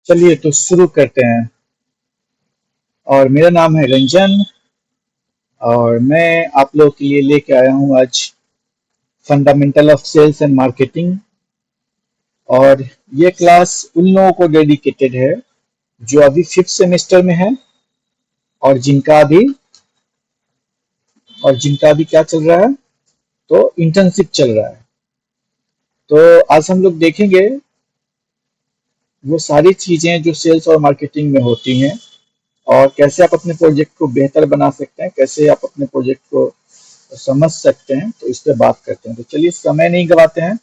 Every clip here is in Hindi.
चलिए तो शुरू करते हैं। और मेरा नाम है रंजन और मैं आप लोगों के लिए लेके आया हूँ आज fundamental of sales and marketing. और ये क्लास उन लोगों को डेडिकेटेड है जो अभी 5th सेमेस्टर में है और जिनका भी क्या चल रहा है, तो इंटर्नशिप चल रहा है। तो आज हम लोग देखेंगे वो सारी चीजें जो सेल्स और मार्केटिंग में होती हैं और कैसे आप अपने प्रोजेक्ट को बेहतर बना सकते हैं, कैसे आप अपने प्रोजेक्ट को समझ सकते हैं। तो इस पे बात करते हैं। तो चलिए समय नहीं गवाते हैं,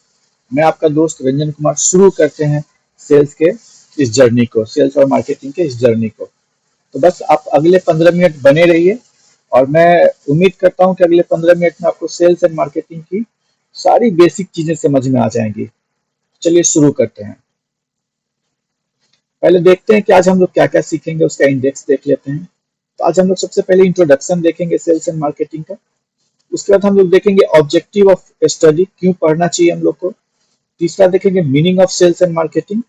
मैं आपका दोस्त रंजन कुमार शुरू करते हैं सेल्स के इस जर्नी को, सेल्स और मार्केटिंग के इस जर्नी को। तो बस आप अगले 15 मिनट बने रहिए और मैं उम्मीद करता हूं कि अगले 15 मिनट में आपको सेल्स एंड मार्केटिंग की सारी बेसिक चीजें समझ में आ जाएंगी। चलिए शुरू करते हैं। पहले देखते हैं कि आज हम लोग क्या क्या सीखेंगे, उसका इंडेक्स देख लेते हैं। तो आज हम लोग सबसे पहले इंट्रोडक्शन देखेंगे सेल्स एंड मार्केटिंग का। उसके बाद हम लोग देखेंगे ऑब्जेक्टिव ऑफ स्टडी, क्यों पढ़ना चाहिए हम लोग को। तीसरा देखेंगे meaning of sales and marketing.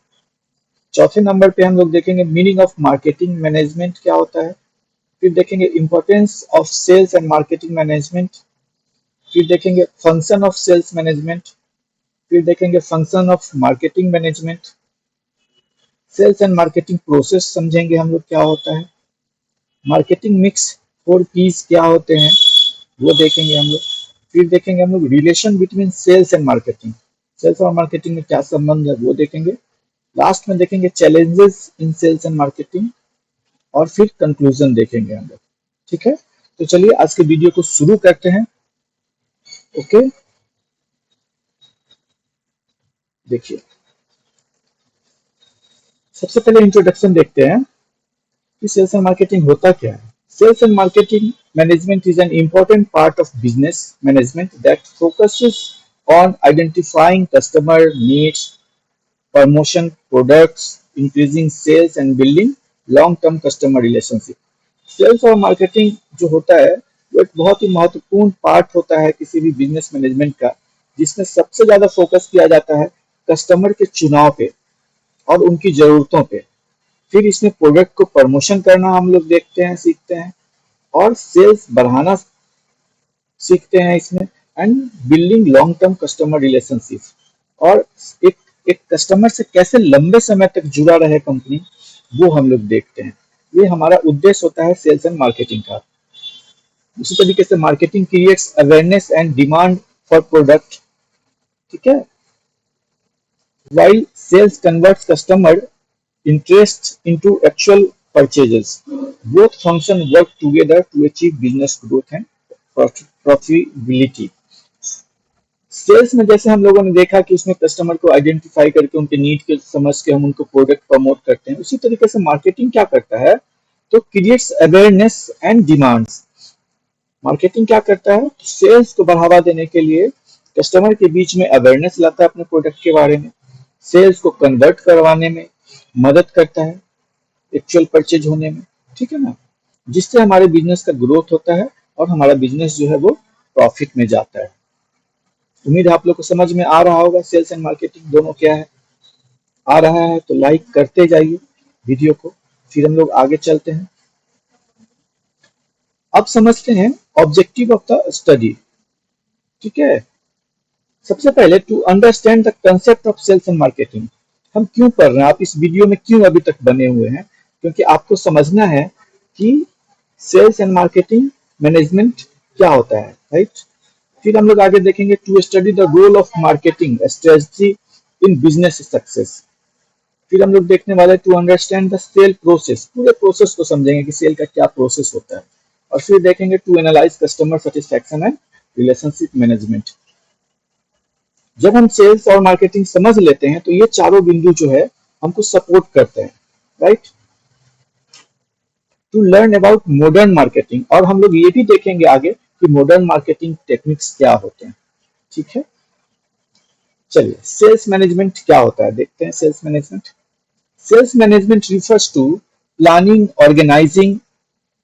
चौथे नंबर पे हम लोग देखेंगे मीनिंग ऑफ मार्केटिंग मैनेजमेंट क्या होता है। फिर देखेंगे importance of sales and marketing management. फिर देखेंगे फंक्शन ऑफ सेल्स मैनेजमेंट। फिर देखेंगे function of marketing management. Sales and marketing process समझेंगे हम लोग क्या होता है। मार्केटिंग मिक्स 4 P's क्या होते हैं वो देखेंगे हम लोग। फिर देखेंगे हम लोग relation between sales and marketing, sales और मार्केटिंग में क्या संबंध है वो देखेंगे। लास्ट में देखेंगे challenges in sales and marketing और फिर कंक्लूजन देखेंगे हम लोग। ठीक है, तो चलिए आज के वीडियो को शुरू करते हैं। ओके, देखिए सबसे पहले इंट्रोडक्शन देखते हैं कि सेल्स एंड मार्केटिंग होता क्या है। Sales and marketing management is an important part of business management that focuses on identifying customer needs, promotion products, increasing sales and building long-term customer relationship. Sales और मार्केटिंग जो होता है वो एक बहुत ही महत्वपूर्ण पार्ट होता है किसी भी बिजनेस मैनेजमेंट का, जिसमें सबसे ज्यादा फोकस किया जाता है कस्टमर के चुनाव पे और उनकी जरूरतों पे। फिर इसमें प्रोडक्ट को प्रमोशन करना हम लोग देखते हैं, सीखते हैं और सेल्स बढ़ाना सीखते हैं इसमें, and building long term customer relationship. और एक एक कस्टमर से कैसे लंबे समय तक जुड़ा रहे कंपनी, वो हम लोग देखते हैं। ये हमारा उद्देश्य होता है सेल्स एंड मार्केटिंग का। उसी तरीके से marketing creates awareness and demand for product. ठीक है, while sales converts customer interest into actual purchases. Both functions work together to achieve business growth and profitability. Sales में जैसे हम लोगों ने देखा कि उसमें कस्टमर को आइडेंटिफाई करके उनके नीड के समझ के हम उनको प्रोडक्ट प्रमोट करते हैं, उसी तरीके से मार्केटिंग क्या करता है, तो creates awareness and demands. Marketing क्या करता है, सेल्स को बढ़ावा देने के लिए कस्टमर के बीच में अवेयरनेस लाता है अपने प्रोडक्ट के बारे में, सेल्स को कन्वर्ट करवाने में मदद करता है, एक्चुअल परचेज होने में। ठीक है ना, जिससे हमारे बिजनेस का ग्रोथ होता है और हमारा बिजनेस जो है वो प्रॉफिट में जाता है। उम्मीद है आप लोग को समझ में आ रहा होगा सेल्स एंड मार्केटिंग दोनों क्या है। आ रहा है तो लाइक करते जाइए वीडियो को, फिर हम लोग आगे चलते हैं। अब समझते हैं ऑब्जेक्टिव ऑफ द स्टडी। ठीक है, सबसे पहले to understand the concept of sales and marketing. हम क्यों पढ़ रहे हैं, आप इस वीडियो में क्यों अभी तक बने हुए हैं, क्योंकि आपको समझना है कि सेल्स एंड मार्केटिंग मैनेजमेंट क्या होता है, राइट। फिर हम लोग आगे देखेंगे to study the role of marketing strategy in business success. फिर हम लोग देखने वाले to understand the sale process, पूरे प्रोसेस को समझेंगे कि सेल का क्या प्रोसेस होता है। और फिर देखेंगे to analyse customer satisfaction and relationship management. जब हम सेल्स और मार्केटिंग समझ लेते हैं तो ये चारों बिंदु जो है हमको सपोर्ट करते हैं, right, to learn about modern marketing. और हम लोग ये भी देखेंगे आगे कि मॉडर्न मार्केटिंग टेक्निक्स क्या होते हैं। ठीक है, चलिए सेल्स मैनेजमेंट क्या होता है देखते हैं। Sales management, sales management refers to planning, organising,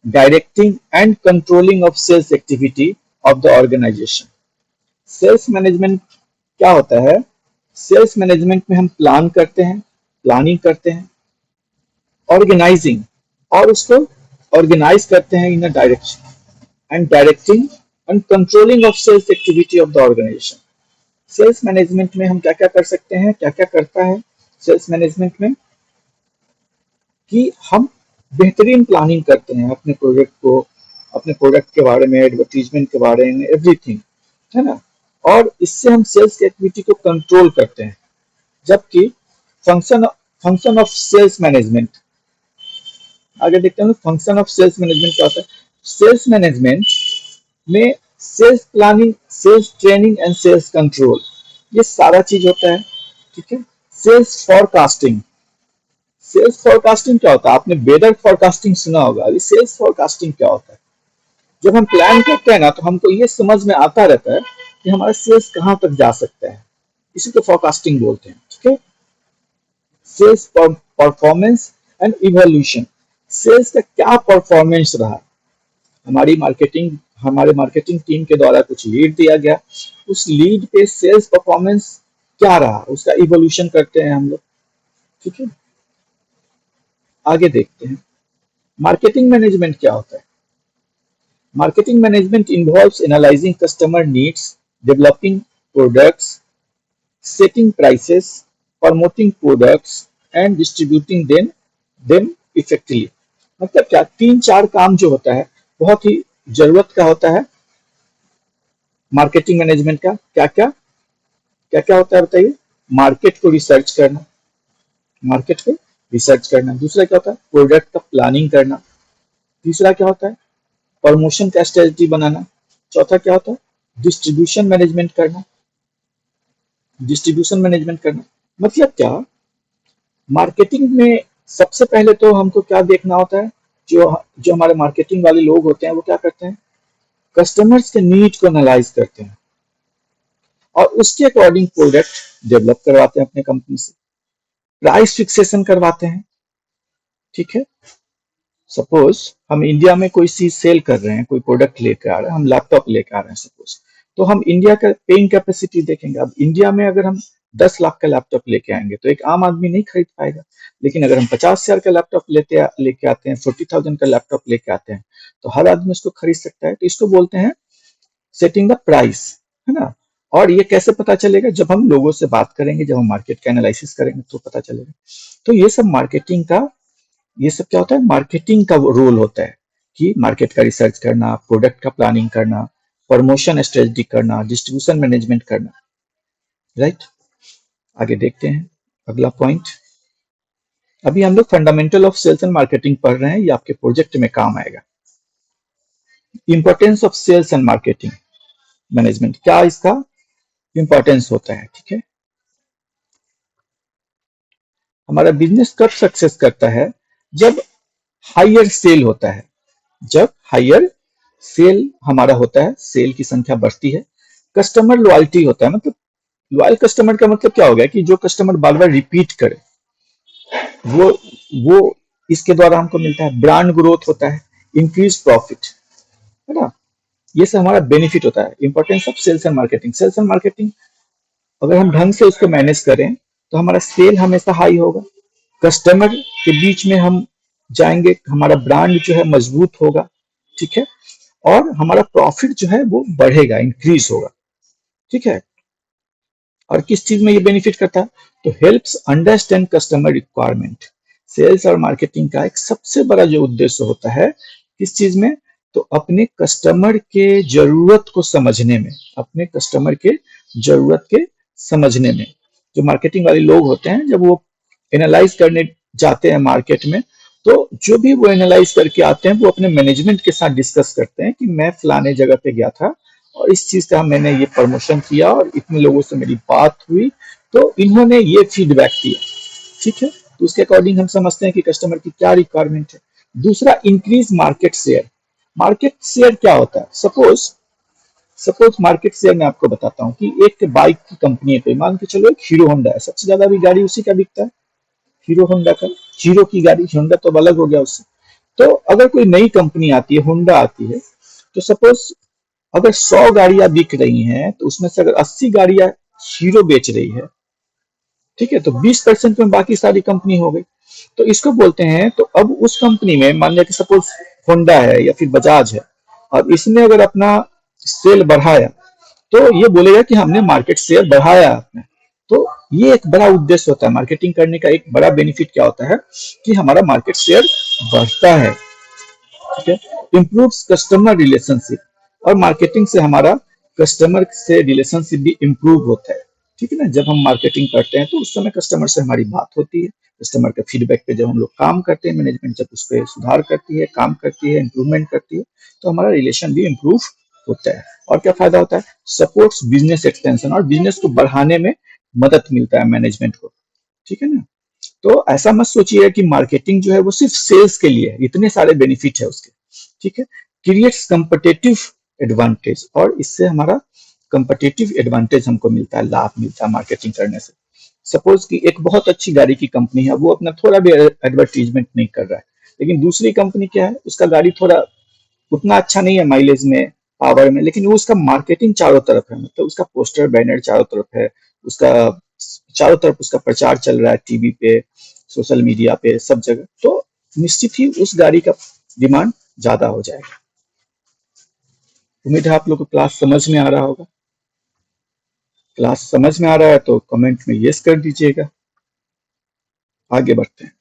directing and controlling of sales activity of the organisation. Sales management क्या होता है, सेल्स मैनेजमेंट में हम प्लान करते हैं, प्लानिंग करते हैं, ऑर्गेनाइजिंग, और उसको ऑर्गेनाइज करते हैं in a direction, and directing and controlling of sales activity of the organisation. Sales management में हम क्या क्या कर सकते हैं, क्या क्या करता है सेल्स मैनेजमेंट में, कि हम बेहतरीन प्लानिंग करते हैं अपने प्रोजेक्ट को, अपने प्रोडक्ट के बारे में, एडवर्टीजमेंट के बारे में, एवरीथिंग, है ना। और इससे हम सेल्स की एक्टिविटी को कंट्रोल करते हैं। जबकि function function of sales management, आगे देखते हैं फंक्शन ऑफ सेल्स मैनेजमेंट क्या होता है। सेल्स मैनेजमेंट में sales planning, sales training and sales control, ये सारा चीज होता है, ठीक है। सेल्स फॉरकास्टिंग, सेल्स फॉरकास्टिंग क्या होता है, आपने वेदर फॉरकास्टिंग सुना होगा, अभी सेल्स फॉरकास्टिंग क्या होता है। जब हम प्लान करते हैं ना, तो हमको ये समझ में आता रहता है कि हमारा सेल्स कहाँ तक जा सकता है, इसी को फॉरकास्टिंग बोलते हैं, ठीक है। Sales performance and evolution, sales का क्या परफॉर्मेंस रहा, हमारे मार्केटिंग टीम के द्वारा कुछ लीड दिया गया, उस लीड पे सेल्स परफॉर्मेंस क्या रहा, उसका इवोल्यूशन करते हैं हम लोग, ठीक है। आगे देखते हैं मार्केटिंग मैनेजमेंट क्या होता है। Marketing management involves analysing customer needs, developing products, setting prices, promoting products and distributing them effectively। मतलब क्या, तीन चार काम जो होता है बहुत ही जरूरत का होता है मार्केटिंग मैनेजमेंट का। क्या क्या क्या क्या होता है बताइए। मार्केट को रिसर्च करना, मार्केट को रिसर्च करना। दूसरा क्या होता है, प्रोडक्ट का प्लानिंग करना। तीसरा क्या होता है, प्रमोशन का स्ट्रेटजी बनाना। चौथा क्या होता है, डिस्ट्रीब्यूशन मैनेजमेंट करना, डिस्ट्रीब्यूशन मैनेजमेंट करना। मतलब क्या, मार्केटिंग में सबसे पहले तो हमको क्या देखना होता है, जो जो हमारे मार्केटिंग वाले लोग होते हैं वो क्या करते हैं, कस्टमर्स के नीड को एनालाइज करते हैं और उसके अकॉर्डिंग प्रोडक्ट डेवलप करवाते हैं अपने कंपनी से, प्राइस फिक्सेशन करवाते हैं, ठीक है। सपोज हम इंडिया में कोई चीज सेल कर रहे हैं, कोई प्रोडक्ट लेकर आ रहे हैं, हम लैपटॉप लेकर आ रहे हैं सपोज, तो हम इंडिया का पेइंग कैपेसिटी देखेंगे। अब इंडिया में अगर हम 10 लाख का लैपटॉप लेके आएंगे तो एक आम आदमी नहीं खरीद पाएगा। लेकिन अगर हम 50 हजार का लैपटॉप लेके आते हैं, 40,000 का लैपटॉप लेके आते हैं, तो हर आदमी उसको खरीद सकता है। तो इसको बोलते हैं सेटिंग द प्राइस, है ना। और ये कैसे पता चलेगा, जब हम लोगों से बात करेंगे, जब हम मार्केट का एनालिसिस करेंगे तो पता चलेगा। तो ये सब मार्केटिंग का, ये सब क्या होता है, मार्केटिंग का रोल होता है कि मार्केट का रिसर्च करना, प्रोडक्ट का प्लानिंग करना, प्रमोशन स्ट्रेटजी करना, डिस्ट्रीब्यूशन मैनेजमेंट करना, राइट। आगे देखते हैं अगला पॉइंट। अभी हम लोग fundamental of sales and marketing पढ़ रहे हैं, ये आपके प्रोजेक्ट में काम आएगा। Importance of sales and marketing management, क्या इसका इंपॉर्टेंस होता है, ठीक है। हमारा बिजनेस कब सक्सेस करता है, जब हायर सेल होता है, जब हायर सेल हमारा होता है, सेल की संख्या बढ़ती है। कस्टमर लॉयल्टी होता है, मतलब लॉयल कस्टमर का मतलब क्या हो गया कि जो कस्टमर बार बार रिपीट करे, वो वो इसके द्वारा हमको मिलता है। ब्रांड ग्रोथ होता है, इंक्रीज प्रॉफिट, है ना। ये सब हमारा बेनिफिट होता है। Importance of sales and marketing, sales and marketing अगर हम ढंग से उसको मैनेज करें तो हमारा सेल हमेशा हाई होगा, कस्टमर के बीच में हम जाएंगे, हमारा ब्रांड जो है मजबूत होगा, ठीक है। और हमारा प्रॉफिट जो है वो बढ़ेगा, इंक्रीज होगा, ठीक है। और किस चीज में ये बेनिफिट करता है, तो helps understand customer requirement. Sales और मार्केटिंग का एक सबसे बड़ा जो उद्देश्य होता है किस चीज में, तो अपने कस्टमर के जरूरत को समझने में, अपने कस्टमर के जरूरत के समझने में। जो मार्केटिंग वाले लोग होते हैं, जब वो एनालाइज करने जाते हैं मार्केट में, तो जो भी वो एनालाइज करके आते हैं वो अपने मैनेजमेंट के साथ डिस्कस करते हैं कि मैं फलाने जगह पे गया था और इस चीज का मैंने ये प्रमोशन किया और इतने लोगों से मेरी बात हुई, तो इन्होंने ये फीडबैक दिया, ठीक है। तो उसके अकॉर्डिंग हम समझते हैं कि कस्टमर की क्या रिक्वायरमेंट है। दूसरा, increase market share. Market share क्या होता है, सपोज सपोज मार्केट शेयर मैं आपको बताता हूँ कि एक बाइक की कंपनी है, कोई मान के चलो एक हीरो होंडा है, सबसे ज्यादा भी गाड़ी उसी का बिकता है, हीरो होंडा का। हीरो की गाड़ी, होंडा तो अब अलग हो गया उससे। तो अगर कोई नई कंपनी आती है, होंडा आती है, तो सपोज अगर 100 गाड़ियां बिक रही हैं तो उसमें से अगर 80 गाड़ियां हीरो बेच रही है, ठीक है, तो 20% में बाकी सारी कंपनी हो गई। तो इसको बोलते हैं। तो अब उस कंपनी में मान लिया कि सपोज होंडा है या फिर बजाज है, और इसने अगर अपना सेल बढ़ाया तो ये बोलेगा कि हमने मार्केट शेयर बढ़ाया आपने। तो ये एक बड़ा उद्देश्य होता है मार्केटिंग करने का। एक बड़ा बेनिफिट क्या होता है कि हमारा मार्केट शेयर बढ़ता है। ठीक है, इम्प्रूव्स कस्टमर रिलेशनशिप, और मार्केटिंग से हमारा कस्टमर से रिलेशनशिप भी इम्प्रूव होता है। ठीक है ना, जब हम मार्केटिंग करते हैं तो उस समय कस्टमर से हमारी बात होती है। कस्टमर के फीडबैक पे जब हम लोग काम करते हैं, मैनेजमेंट जब उस पर सुधार करती है, काम करती है, इंप्रूवमेंट करती है, तो हमारा रिलेशन भी इम्प्रूव होता है। और क्या फायदा होता है, सपोर्ट्स बिजनेस एक्सटेंशन, और बिजनेस को बढ़ाने में मदद मिलता है मैनेजमेंट को। ठीक है ना, तो ऐसा मत सोचिए कि मार्केटिंग जो है वो सिर्फ सेल्स के लिए है, इतने सारे बेनिफिट है उसके। ठीक है, क्रिएट्स कंपटेटिव एडवांटेज, और इससे हमारा कंपटेटिव एडवांटेज हमको मिलता है, लाभ मिलता है मार्केटिंग करने से। सपोज कि एक बहुत अच्छी गाड़ी की कंपनी है, वो अपना थोड़ा भी एडवर्टीजमेंट नहीं कर रहा है, लेकिन दूसरी कंपनी क्या है, उसका गाड़ी थोड़ा उतना अच्छा नहीं है माइलेज में, पावर में, लेकिन वो उसका मार्केटिंग चारों तरफ है, मतलब उसका पोस्टर बैनर चारों तरफ है, उसका चारों तरफ उसका प्रचार चल रहा है, टीवी पे, सोशल मीडिया पे, सब जगह। तो निश्चित ही उस गाड़ी का डिमांड ज्यादा हो जाएगा। उम्मीद है आप लोग को क्लास समझ में आ रहा होगा। क्लास समझ में आ रहा है तो कमेंट में यस कर दीजिएगा। आगे बढ़ते हैं।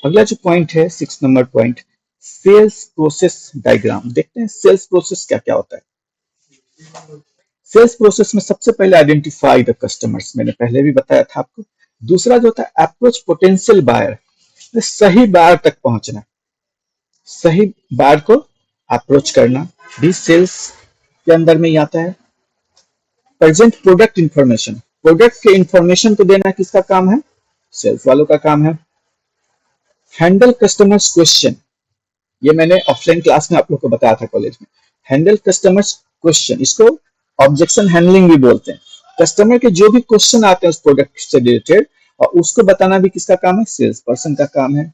अगला जो पॉइंट है, 6 नंबर पॉइंट, सेल्स प्रोसेस डायग्राम। देखते हैं सेल्स प्रोसेस क्या क्या होता है। सेल्स प्रोसेस में सबसे पहले आइडेंटिफाई द कस्टमर्स, मैंने पहले भी बताया था आपको। दूसरा जो होता है अप्रोच पोटेंशियल बायर, सही बायर तक पहुंचना, सही बायर को अप्रोच करना भी सेल्स के अंदर में ही आता है। प्रेजेंट प्रोडक्ट इंफॉर्मेशन, प्रोडक्ट के इंफॉर्मेशन को देना किसका काम है, सेल्स वालों का काम है। हैंडल कस्टमर्स क्वेश्चन, ये मैंने ऑफलाइन क्लास में आप लोग को बताया था कॉलेज में। हैंडल कस्टमर्स क्वेश्चन, इसको ऑब्जेक्शन हैंडलिंग भी बोलते हैं। कस्टमर के जो भी क्वेश्चन आते हैं उस प्रोडक्ट से रिलेटेड, और उसको बताना भी किसका काम है, सेल्स पर्सन का काम है।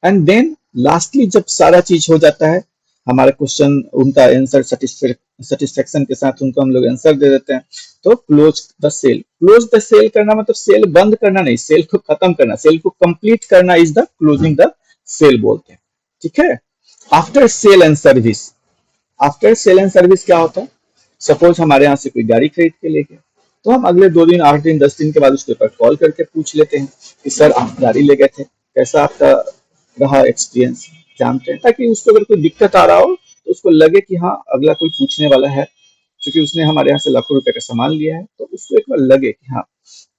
एंड देन लास्टली जब सारा चीज हो जाता है, हमारा क्वेश्चन उनका आंसर सेटिस्फेक्शन के साथ उनको हम लोग आंसर दे देते हैं, तो close the sale. Close the sale करना मतलब सेल बंद करना नहीं, सेल को खत्म करना, सेल को कंप्लीट करना is the closing the sale बोलते हैं। ठीक है, after sale and service, after sale and service क्या होता है, सपोज हमारे यहाँ से कोई गाड़ी खरीद के ले गया, तो हम अगले 2 दिन, 8 दिन, 10 दिन के बाद उसके ऊपर कॉल करके पूछ लेते हैं कि सर आप गाड़ी ले गए थे, कैसा आपका रहा एक्सपीरियंस, जानते हैं, ताकि उसको अगर कोई दिक्कत आ रहा हो तो उसको लगे कि हाँ अगला कोई पूछने वाला है, क्योंकि उसने हमारे यहाँ से लाखों रुपए का सामान लिया है, तो उसको एक बार लगे कि हाँ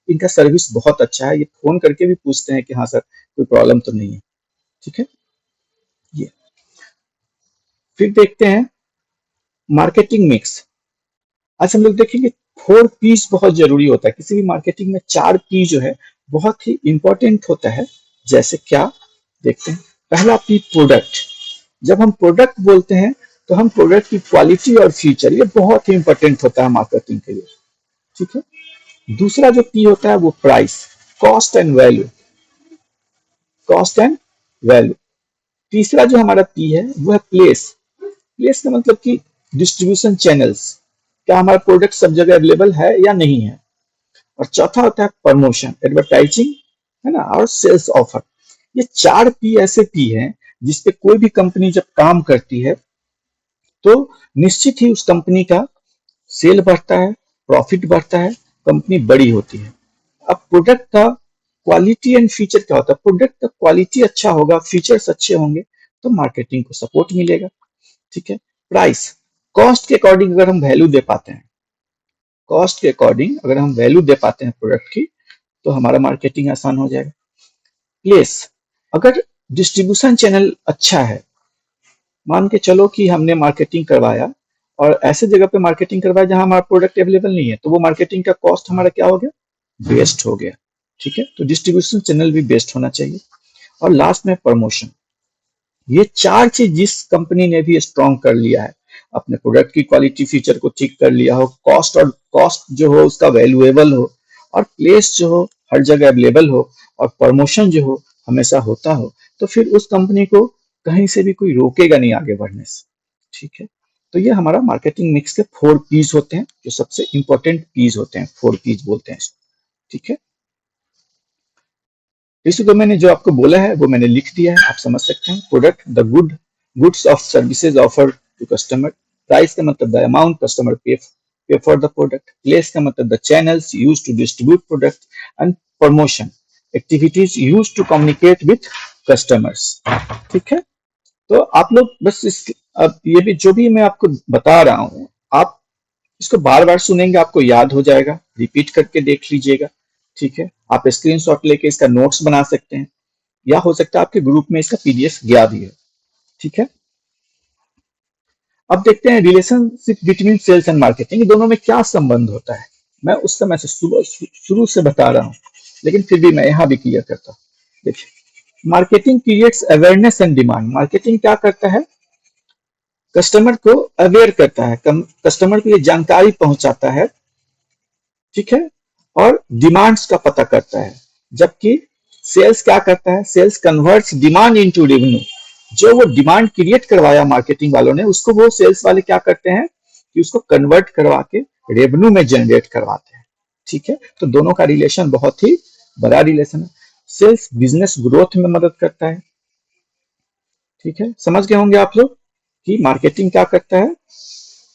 इनका सर्विस बहुत अच्छा है, ये फोन करके भी पूछते हैं कि हाँ सर कोई प्रॉब्लम तो नहीं है। ठीक है, ये फिर देखते हैं मार्केटिंग मिक्स। आज हम लोग देखेंगे 4 पीस बहुत जरूरी होता है किसी भी मार्केटिंग में। 4 पी जो है बहुत ही इंपॉर्टेंट होता है। जैसे क्या, देखते हैं। पहला पी प्रोडक्ट, जब हम प्रोडक्ट बोलते हैं तो हम प्रोडक्ट की क्वालिटी और फीचर, ये बहुत ही इंपॉर्टेंट होता है मार्केटिंग के लिए। ठीक है, दूसरा जो पी होता है वो price, cost and value, cost and value. तीसरा जो हमारा पी है वो है प्लेस, प्लेस का मतलब कि डिस्ट्रीब्यूशन चैनल्स, क्या हमारा प्रोडक्ट सब जगह अवेलेबल है या नहीं है। और चौथा होता है प्रमोशन, एडवर्टाइजिंग, है ना, और सेल्स ऑफर। ये 4 पी ऐसे पी हैं जिसपे कोई भी कंपनी जब काम करती है तो निश्चित ही उस कंपनी का सेल बढ़ता है, प्रॉफिट बढ़ता है, कंपनी बड़ी होती है। अब प्रोडक्ट का क्वालिटी एंड फीचर क्या होता है, प्रोडक्ट का क्वालिटी अच्छा होगा, फीचर्स अच्छे होंगे, तो मार्केटिंग को सपोर्ट मिलेगा। ठीक है, प्राइस, कॉस्ट के अकॉर्डिंग अगर हम वैल्यू दे पाते हैं, कॉस्ट के अकॉर्डिंग अगर हम वैल्यू दे पाते हैं प्रोडक्ट की, तो हमारा मार्केटिंग आसान हो जाएगा। प्लेस, अगर डिस्ट्रीब्यूशन चैनल अच्छा है, मान के चलो कि हमने मार्केटिंग करवाया और ऐसे जगह पे मार्केटिंग करवाया जहां हमारा प्रोडक्ट अवेलेबल नहीं है, तो वो मार्केटिंग का कॉस्ट हमारा क्या हो गया, वेस्ट हो गया। ठीक है, तो डिस्ट्रीब्यूशन चैनल भी बेस्ट होना चाहिए। और लास्ट में प्रमोशन, ये 4 चीज जिस कंपनी ने भी स्ट्रॉन्ग कर लिया है, अपने प्रोडक्ट की क्वालिटी फीचर को ठीक कर लिया हो, कॉस्ट और कॉस्ट जो हो उसका वैल्यूएबल हो, और प्लेस जो हो हर जगह अवेलेबल हो, और प्रमोशन जो हो हमेशा होता हो, तो फिर उस कंपनी को कहीं से भी कोई रोकेगा नहीं आगे बढ़ने से। ठीक है, तो ये हमारा मार्केटिंग मिक्स के 4 पीस होते हैं, जो सबसे इंपॉर्टेंट पीस होते हैं, 4 पीस बोलते हैं इसको। ठीक है, इसी को मैंने जो आपको बोला है वो मैंने लिख दिया है, आप समझ सकते हैं। Product the goods of services offer to customer. Price का मतलब the amount customer pay for the product. Place का मतलब the channels use to distribute product. And promotion activities use to communicate with customers. ठीक है, तो आप लोग बस इस, अब ये भी जो भी मैं आपको बता रहा हूँ, आप इसको बार बार सुनेंगे, आपको याद हो जाएगा, रिपीट करके देख लीजिएगा। ठीक है, आप स्क्रीनशॉट लेके इसका नोट्स बना सकते हैं, या हो सकता है आपके ग्रुप में इसका पीडीएफ गया भी है। ठीक है, अब देखते हैं relationship between sales and marketing, दोनों में क्या संबंध होता है। मैं उस समय से शुरू से बता रहा हूँ, लेकिन फिर भी मैं यहाँ भी क्लियर करता हूँ। देखिए, marketing creates awareness and demand. Marketing क्या करता है, कस्टमर को अवेयर करता है, कस्टमर को ये जानकारी पहुंचाता है। ठीक है, और डिमांड्स का पता करता है। जबकि सेल्स क्या करता है, sales converts demand into revenue. जो वो डिमांड क्रिएट करवाया मार्केटिंग वालों ने, उसको वो सेल्स वाले क्या करते हैं कि उसको कन्वर्ट करवा के रेवेन्यू में जनरेट करवाते हैं। ठीक है, तो दोनों का रिलेशन बहुत ही बड़ा रिलेशन है। सेल्स बिजनेस ग्रोथ में मदद करता है। ठीक है, समझ गए होंगे आप लोग कि मार्केटिंग क्या करता है,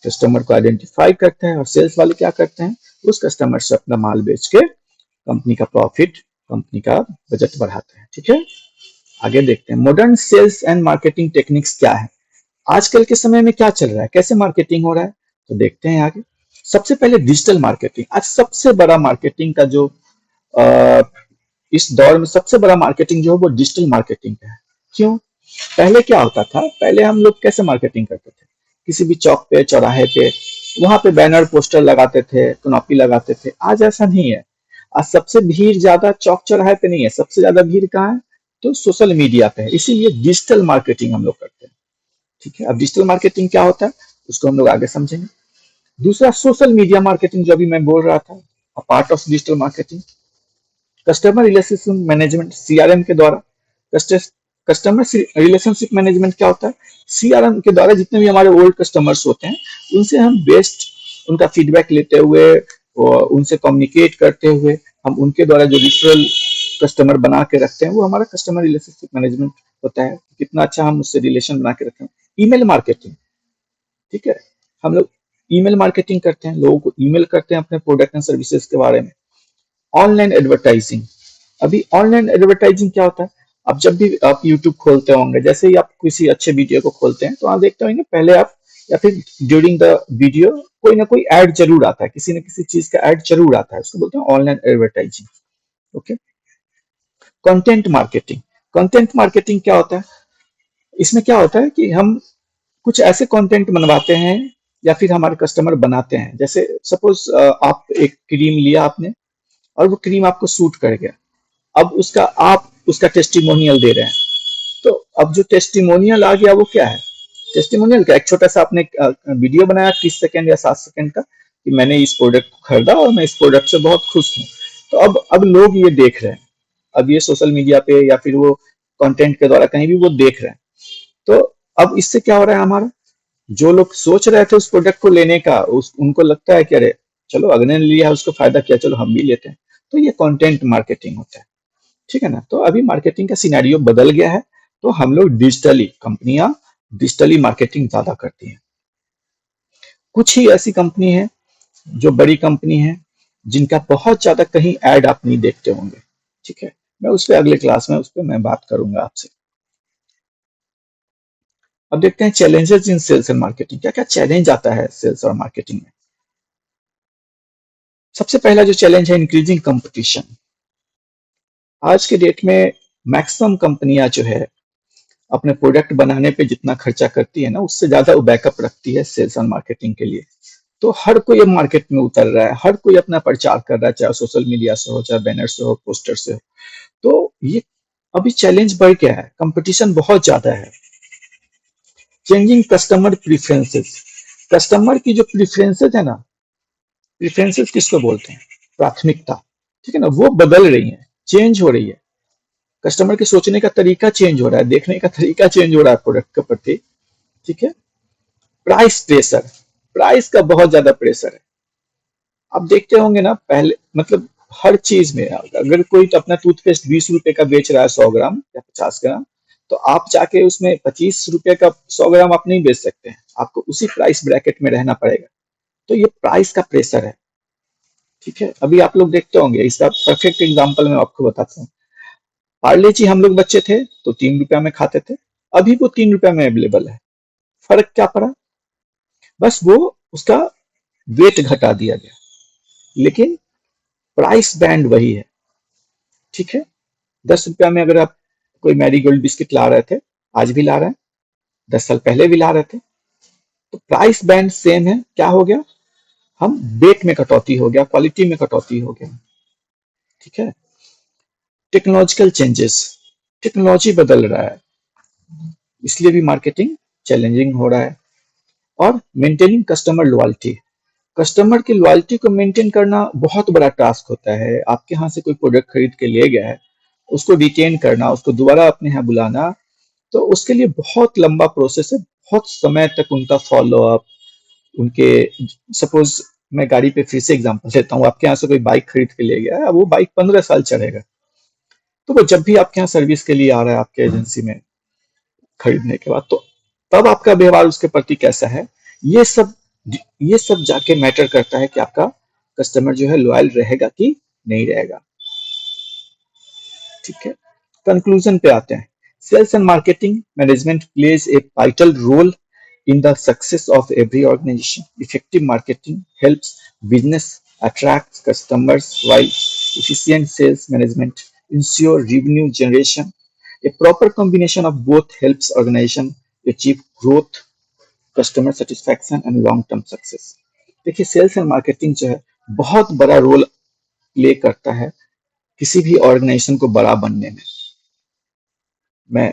कस्टमर को आइडेंटिफाई करते हैं, और सेल्स वाले क्या करते हैं, उस कस्टमर से अपना माल बेच के कंपनी का प्रॉफिट, कंपनी का बजट बढ़ाते हैं। ठीक है, आगे देखते हैं modern sales and marketing techniques क्या है। आजकल के समय में क्या चल रहा है, कैसे मार्केटिंग हो रहा है, तो देखते हैं आगे। सबसे पहले डिजिटल मार्केटिंग। आज सबसे बड़ा मार्केटिंग का जो अ, इस दौर में सबसे बड़ा मार्केटिंग जो है वो डिजिटल मार्केटिंग का है। क्यों, पहले क्या होता था, पहले हम लोग कैसे मार्केटिंग करते थे, किसी भी चौक पे, चौराहे पे, वहां पे बैनर पोस्टर लगाते थे, कनॉपी लगाते थे। आज ऐसा नहीं है। आज सबसे भीड़ ज्यादा चौक चौराहे पे नहीं है, सबसे ज्यादा भीड़ कहाँ है, तो सोशल मीडिया पे है। इसीलिए डिजिटल मार्केटिंग हम लोग करते हैं। ठीक है, अब डिजिटल मार्केटिंग क्या होता है उसको हम लोग आगे समझेंगे। दूसरा, सोशल मीडिया मार्केटिंग, जो अभी मैं बोल रहा था, part of digital marketing. Customer relationship management, CRM के द्वारा। कस्टमर रिलेशनशिप मैनेजमेंट क्या होता है, सीआरएम के द्वारा जितने भी हमारे ओल्ड कस्टमर्स होते हैं, उनसे हम बेस्ट उनका फीडबैक लेते हुए, और उनसे कम्युनिकेट करते हुए, हम उनके द्वारा जो रिफरल कस्टमर बना के रखते हैं, वो हमारा कस्टमर रिलेशनशिप मैनेजमेंट होता है। कितना अच्छा हम उससे रिलेशन बना के रखते हैं। ईमेल मार्केटिंग, ठीक है, हम लोग ईमेल मार्केटिंग करते हैं, लोगों को ईमेल करते हैं अपने प्रोडक्ट एंड सर्विसेज के बारे में। Online advertising. अभी ऑनलाइन एडवर्टाइजिंग क्या होता है, आप जब भी आप यूट्यूब खोलते होंगे, जैसे ही आप किसी अच्छे वीडियो को खोलते हैं, तो आप देखते होंगे पहले आप, या फिर ड्यूरिंग द वीडियो, कोई ना कोई ऐड जरूर आता है, किसी न किसी चीज का ऐड जरूर आता है, उसको बोलते हैं online advertising. Okay, content marketing. Content marketing क्या होता है, इसमें क्या होता है कि हम कुछ ऐसे कंटेंट बनवाते हैं, या फिर हमारे कस्टमर बनाते हैं। जैसे सपोज आप एक क्रीम लिया आपने, और वो क्रीम आपको सूट कर गया, अब उसका आप उसका टेस्टिमोनियल दे रहे हैं। तो अब जो टेस्टिमोनियल आ गया वो क्या है, टेस्टिमोनियल का एक छोटा सा आपने वीडियो बनाया 30 सेकंड या 7 सेकंड का, कि मैंने इस प्रोडक्ट को खरीदा और मैं इस प्रोडक्ट से बहुत खुश हूँ। तो अब लोग ये देख रहे हैं, अब ये सोशल मीडिया पे या फिर वो कंटेंट के द्वारा कहीं भी वो देख रहे हैं। तो अब इससे क्या हो रहा है, हमारा जो लोग सोच रहे थे उस प्रोडक्ट को लेने का, उनको लगता है कि अरे चलो अगले ने लिया है, उसको फायदा किया, चलो हम भी लेते हैं। तो ये कंटेंट मार्केटिंग होता है। ठीक है ना, तो अभी मार्केटिंग का सिनेरियो बदल गया है। तो हम लोग डिजिटली, कंपनियां डिजिटली मार्केटिंग ज्यादा करती हैं। कुछ ही ऐसी कंपनी है, जो बड़ी कंपनी है, जिनका बहुत ज्यादा कहीं ऐड आप नहीं देखते होंगे। ठीक है, मैं उस पर अगले क्लास में उस पर मैं बात करूंगा आपसे। अब देखते हैं challenges in sales and marketing, क्या क्या चैलेंज आता है सेल्स और मार्केटिंग में। सबसे पहला जो चैलेंज है, इंक्रीजिंग कंपटीशन। आज के डेट में मैक्सिमम कंपनियां जो है, अपने प्रोडक्ट बनाने पे जितना खर्चा करती है ना, उससे ज्यादा वो बैकअप रखती है सेल्स और मार्केटिंग के लिए। तो हर कोई अब मार्केट में उतर रहा है, हर कोई अपना प्रचार कर रहा है, चाहे सोशल मीडिया से हो, चाहे बैनर से हो, पोस्टर से हो। तो ये अभी चैलेंज बढ़ गया है, कंपटीशन बहुत ज्यादा है। Changing customer प्रीफरेंसेस। कस्टमर की जो प्रीफरेंसेस है ना, प्रीफरेंसेस किसको बोलते हैं, प्राथमिकता। ठीक है ना, वो बदल रही है, चेंज हो रही है। कस्टमर के सोचने का तरीका चेंज हो रहा है, देखने का तरीका चेंज हो रहा है प्रोडक्ट के प्रति। ठीक है, प्राइस प्रेशर, प्राइस का बहुत ज्यादा प्रेशर है। आप देखते होंगे ना, पहले मतलब हर चीज में अगर कोई तो अपना टूथपेस्ट 20 रुपए का बेच रहा है 100 ग्राम या 50 ग्राम, तो आप जाके उसमें 25 रुपए का 100 ग्राम आप नहीं बेच सकते हैं, आपको उसी प्राइस ब्रैकेट में रहना पड़ेगा। तो ये प्राइस का प्रेशर है। ठीक है, अभी आप लोग देखते होंगे, इसका परफेक्ट एग्जांपल मैं आपको बताता हूँ। पार्ले जी हम लोग बच्चे थे तो 3 रुपया में खाते थे, अभी वो 3 रुपया में अवेलेबल है। फर्क क्या पड़ा? बस वो उसका वेट घटा दिया गया, लेकिन प्राइस बैंड वही है। ठीक है, 10 रुपया में अगर आप कोई मैरीगोल्ड बिस्किट ला रहे थे, आज भी ला रहे हैं, 10 साल पहले भी ला रहे थे, तो प्राइस बैंड सेम है। क्या हो गया? हम वेट में कटौती हो गया, क्वालिटी में कटौती हो गया। ठीक है, टेक्नोलॉजिकल चेंजेस, टेक्नोलॉजी बदल रहा है, इसलिए भी मार्केटिंग चैलेंजिंग हो रहा है। और मेंटेनिंग कस्टमर लॉयल्टी, कस्टमर की लॉयल्टी को मेंटेन करना बहुत बड़ा टास्क होता है। आपके यहाँ से कोई प्रोडक्ट खरीद के ले गया है, उसको रिटेन करना, उसको दोबारा अपने यहाँ बुलाना, तो उसके लिए बहुत लंबा प्रोसेस है, बहुत समय तक उनका फॉलो अप, उनके, सपोज मैं गाड़ी पे फिर से एग्जांपल लेता हूँ, आपके यहाँ से कोई बाइक खरीद के ले गया है, अब वो बाइक 15 साल चलेगा, तो वो जब भी आपके यहाँ सर्विस के लिए आ रहा है आपके एजेंसी में खरीदने के बाद, तो तब आपका व्यवहार उसके प्रति कैसा है, ये सब ये सब जाके मैटर करता है कि आपका कस्टमर जो है लॉयल रहेगा कि नहीं रहेगा। ठीक है, कंक्लूजन पे आते हैं। Sales and marketing management plays a vital role in the success of every organization. Effective marketing helps business attract customers, while efficient sales management ensure revenue generation. A proper combination of both helps organization achieve growth, customer satisfaction and long term success. देखिए, सेल्स एंड मार्केटिंग जो है बहुत बड़ा रोल प्ले करता है किसी भी ऑर्गेनाइजेशन को बड़ा बनने में। मैं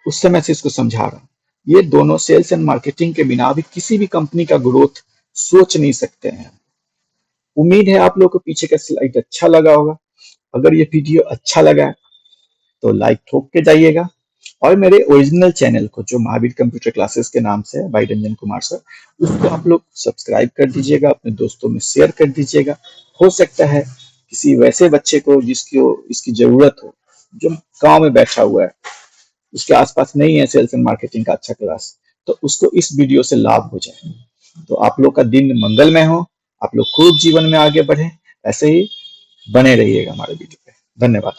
उस समय से इसको समझा रहा हूँ। ये दोनों, सेल्स एंड मार्केटिंग के बिना भी किसी भी कंपनी का ग्रोथ सोच नहीं सकते हैं। उम्मीद है आप लोगों को पीछे का स्लाइड अच्छा लगा होगा। अगर ये वीडियो अच्छा लगा तो लाइक ठोक के जाइएगा, और मेरे ओरिजिनल चैनल को, जो महावीर कंप्यूटर क्लासेस के नाम से है, बाई रंजन कुमार सर, उसको आप लोग सब्सक्राइब कर दीजिएगा, अपने दोस्तों में शेयर कर दीजिएगा। हो सकता है किसी वैसे बच्चे को जिसको इसकी जरूरत हो, जो गांव में बैठा हुआ है, उसके आसपास नहीं है सेल्स एंड मार्केटिंग का अच्छा क्लास, तो उसको इस वीडियो से लाभ हो जाए। तो आप लोग का दिन मंगलमय हो, आप लोग खूब जीवन में आगे बढ़े, ऐसे ही बने रहिएगा हमारे वीडियो पे। धन्यवाद।